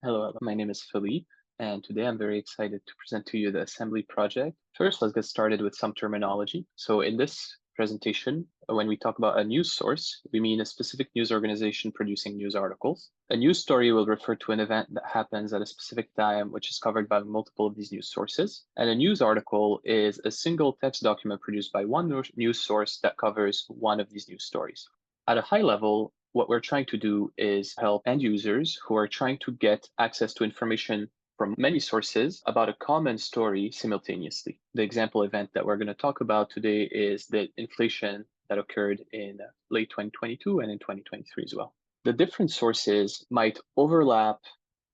Hello, my name is Philippe, and today I'm very excited to present to you the assembly project. First, let's get started with some terminology. So in this presentation, when we talk about a news source, we mean a specific news organization producing news articles. A news story will refer to an event that happens at a specific time, which is covered by multiple of these news sources. And a news article is a single text document produced by one news source that covers one of these news stories. At a high level, what we're trying to do is help end users who are trying to get access to information from many sources about a common story simultaneously. The example event that we're going to talk about today is the inflation that occurred in late 2022 and in 2023 as well. The different sources might overlap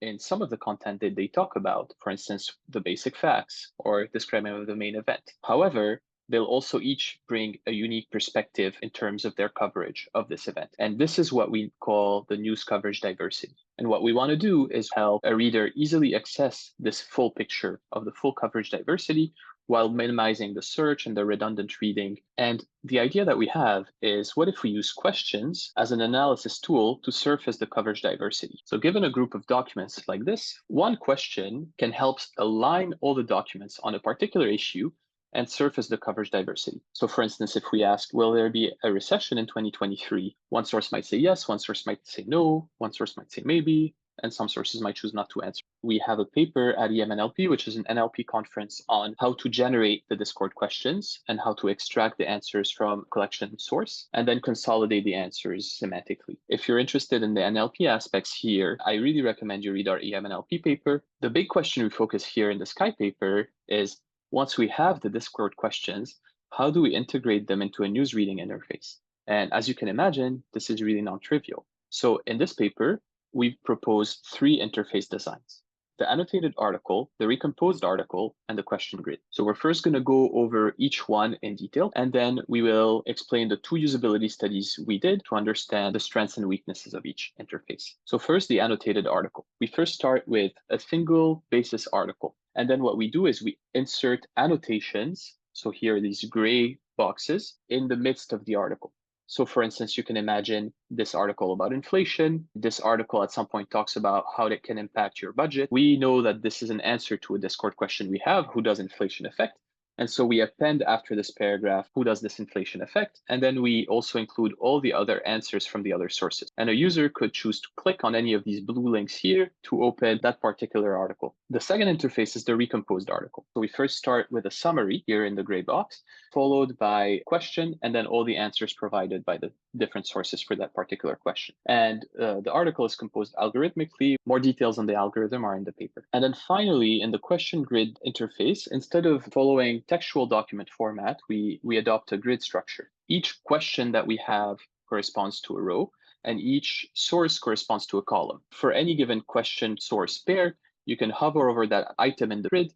in some of the content that they talk about, for instance, the basic facts or describing of the main event. However, they'll also each bring a unique perspective in terms of their coverage of this event. And this is what we call the news coverage diversity. And what we want to do is help a reader easily access this full picture of the full coverage diversity while minimizing the search and the redundant reading. And the idea that we have is, what if we use questions as an analysis tool to surface the coverage diversity? So given a group of documents like this, one question can help align all the documents on a particular issue and surface the coverage diversity. So for instance, if we ask, will there be a recession in 2023? One source might say yes, one source might say no, one source might say maybe, and some sources might choose not to answer. We have a paper at EMNLP, which is an NLP conference, on how to generate the Discord questions and how to extract the answers from collection source and then consolidate the answers semantically. If you're interested in the NLP aspects here, I really recommend you read our EMNLP paper. The big question we focus here in the Sky paper is, once we have the Discord questions, how do we integrate them into a news reading interface? And as you can imagine, this is really non-trivial. So in this paper, we've proposed three interface designs: the annotated article, the recomposed article, and the question grid. So we're first going to go over each one in detail, and then we will explain the two usability studies we did to understand the strengths and weaknesses of each interface. So first, the annotated article. We first start with a single basis article. And then what we do is we insert annotations. So here are these gray boxes in the midst of the article. So for instance, you can imagine this article about inflation. This article at some point talks about how it can impact your budget. We know that this is an answer to a Discord question we have: who does inflation affect? And so we append after this paragraph, who does this inflation affect? And then we also include all the other answers from the other sources. And a user could choose to click on any of these blue links here to open that particular article. The second interface is the recomposed article. So we first start with a summary here in the gray box, followed by question, and then all the answers provided by the different sources for that particular question. And the article is composed algorithmically. More details on the algorithm are in the paper. And then finally, in the question grid interface, instead of following textual document format, we adopt a grid structure. Each question that we have corresponds to a row, and each source corresponds to a column. For any given question source pair, you can hover over that item in the grid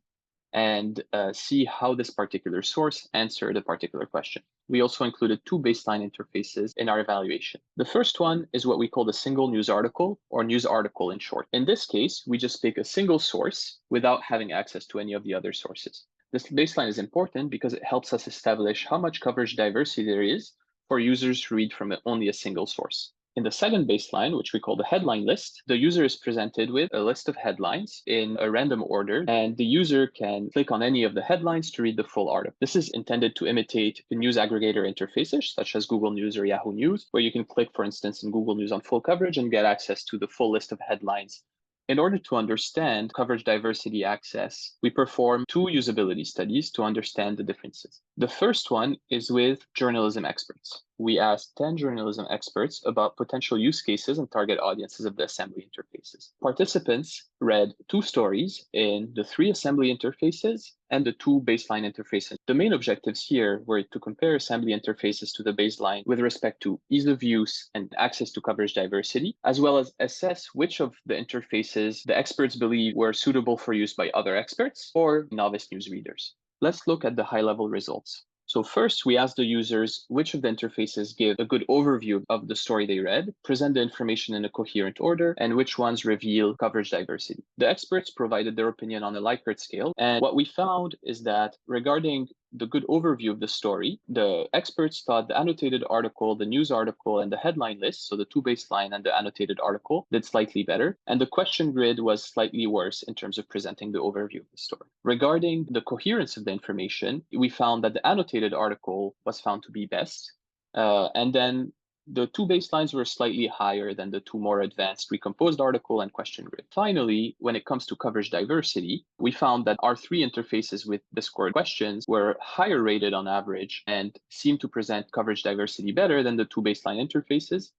and see how this particular source answered a particular question. We also included two baseline interfaces in our evaluation. The first one is what we call the single news article, or news article in short. In this case, we just pick a single source without having access to any of the other sources. This baseline is important because it helps us establish how much coverage diversity there is for users who read from only a single source. In the second baseline, which we call the headline list, the user is presented with a list of headlines in a random order, and the user can click on any of the headlines to read the full article. This is intended to imitate the news aggregator interfaces, such as Google News or Yahoo News, where you can click, for instance, in Google News on full coverage and get access to the full list of headlines. In order to understand coverage diversity access, we perform two usability studies to understand the differences. The first one is with journalism experts. We asked 10 journalism experts about potential use cases and target audiences of the assembly interfaces. Participants read two stories in the three assembly interfaces and the two baseline interfaces. The main objectives here were to compare assembly interfaces to the baseline with respect to ease of use and access to coverage diversity, as well as assess which of the interfaces the experts believe were suitable for use by other experts or novice news readers. Let's look at the high-level results. So first, we asked the users which of the interfaces give a good overview of the story they read, present the information in a coherent order, and which ones reveal coverage diversity. The experts provided their opinion on a Likert scale, and what we found is that regarding the good overview of the story, the experts thought the annotated article, the news article, and the headline list, so the two baseline and the annotated article, did slightly better. And the question grid was slightly worse in terms of presenting the overview of the story. Regarding the coherence of the information, we found that the annotated article was found to be best. And then the two baselines were slightly higher than the two more advanced recomposed article and question grid. Finally, when it comes to coverage diversity, we found that our three interfaces with Discord questions were higher rated on average and seemed to present coverage diversity better than the two baseline interfaces.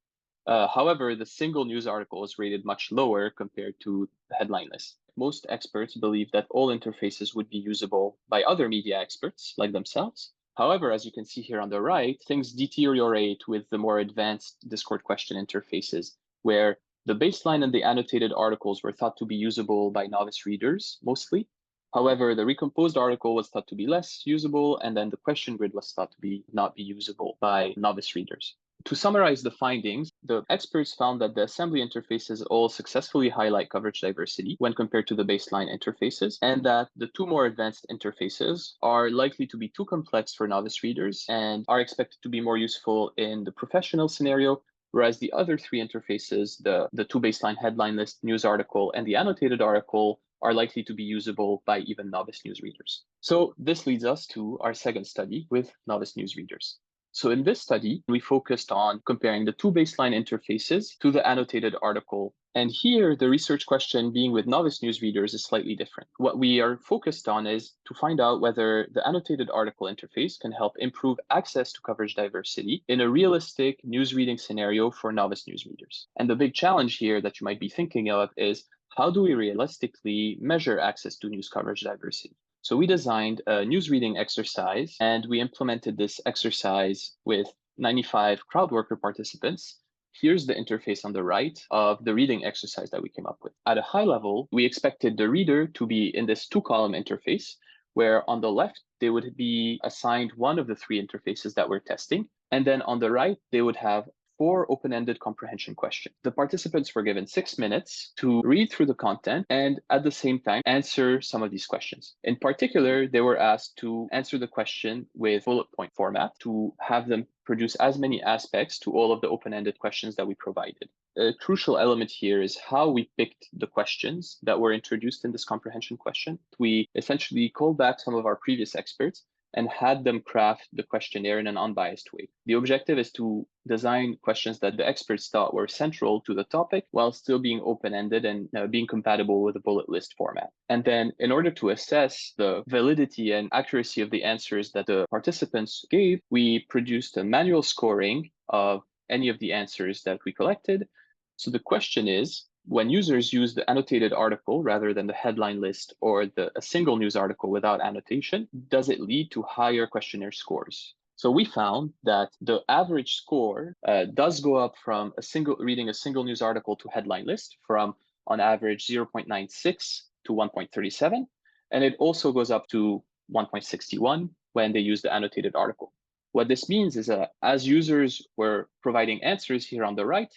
However, the single news article was rated much lower compared to the headline list. Most experts believe that all interfaces would be usable by other media experts like themselves. However, as you can see here on the right, things deteriorate with the more advanced Discord question interfaces, where the baseline and the annotated articles were thought to be usable by novice readers mostly. However, the recomposed article was thought to be less usable, and then the question grid was thought to not be usable by novice readers. To summarize the findings, the experts found that the assembly interfaces all successfully highlight coverage diversity when compared to the baseline interfaces, and that the two more advanced interfaces are likely to be too complex for novice readers and are expected to be more useful in the professional scenario, whereas the other three interfaces, the two baseline headline list, news article, and the annotated article, are likely to be usable by even novice news readers. So this leads us to our second study with novice news readers. So in this study, we focused on comparing the two baseline interfaces to the annotated article. And here, the research question being with novice news readers is slightly different. What we are focused on is to find out whether the annotated article interface can help improve access to coverage diversity in a realistic news reading scenario for novice news readers. And the big challenge here that you might be thinking of is, how do we realistically measure access to news coverage diversity? So we designed a news reading exercise, and we implemented this exercise with 95 crowd worker participants. Here's the interface on the right of the reading exercise that we came up with. At a high level, we expected the reader to be in this two-column interface, where on the left, they would be assigned one of the three interfaces that we're testing. And then on the right, they would have 4 open-ended comprehension questions. The participants were given 6 minutes to read through the content and at the same time answer some of these questions. In particular, they were asked to answer the question with bullet point format to have them produce as many aspects to all of the open-ended questions that we provided. A crucial element here is how we picked the questions that were introduced in this comprehension question. We essentially called back some of our previous experts and had them craft the questionnaire in an unbiased way. The objective is to design questions that the experts thought were central to the topic while still being open-ended and being compatible with the bullet list format. And then in order to assess the validity and accuracy of the answers that the participants gave, we produced a manual scoring of any of the answers that we collected. So the question is, when users use the annotated article rather than the headline list or a single news article without annotation, does it lead to higher questionnaire scores? So we found that the average score does go up from reading a single news article to headline list from on average 0.96 to 1.37. And it also goes up to 1.61 when they use the annotated article. What this means is that as users were providing answers here on the right,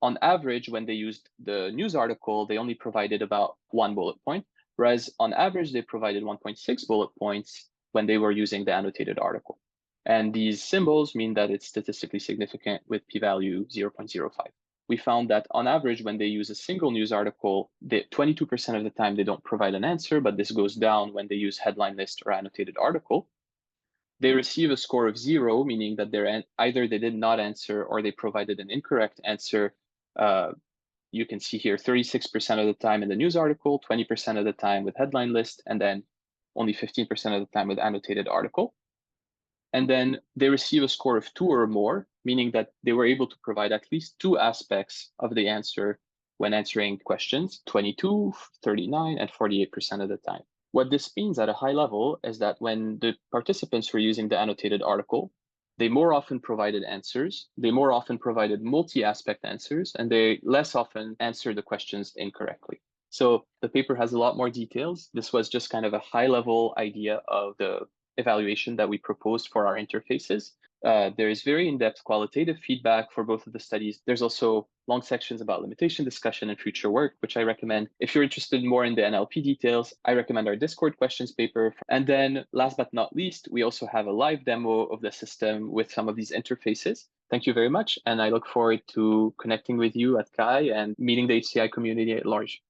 on average, when they used the news article, they only provided about 1 bullet point, whereas on average, they provided 1.6 bullet points when they were using the annotated article. And these symbols mean that it's statistically significant with p-value 0.05. We found that on average, when they use a single news article, 22% of the time they don't provide an answer, but this goes down when they use headline list or annotated article. They receive a score of 0, meaning that either they did not answer or they provided an incorrect answer. You can see here 36% of the time in the news article, 20% of the time with headline list, and then only 15% of the time with annotated article. And then they receive a score of 2 or more, meaning that they were able to provide at least 2 aspects of the answer when answering questions, 22, 39, and 48% of the time. What this means at a high level is that when the participants were using the annotated article, they more often provided answers, they more often provided multi-aspect answers, and they less often answered the questions incorrectly. So the paper has a lot more details. This was just kind of a high-level idea of the evaluation that we proposed for our interfaces. There is very in-depth qualitative feedback for both of the studies. There's also long sections about limitation discussion and future work, which I recommend. If you're interested more in the NLP details, I recommend our Discord questions paper. And then last but not least, we also have a live demo of the system with some of these interfaces. Thank you very much. And I look forward to connecting with you at CHI and meeting the HCI community at large.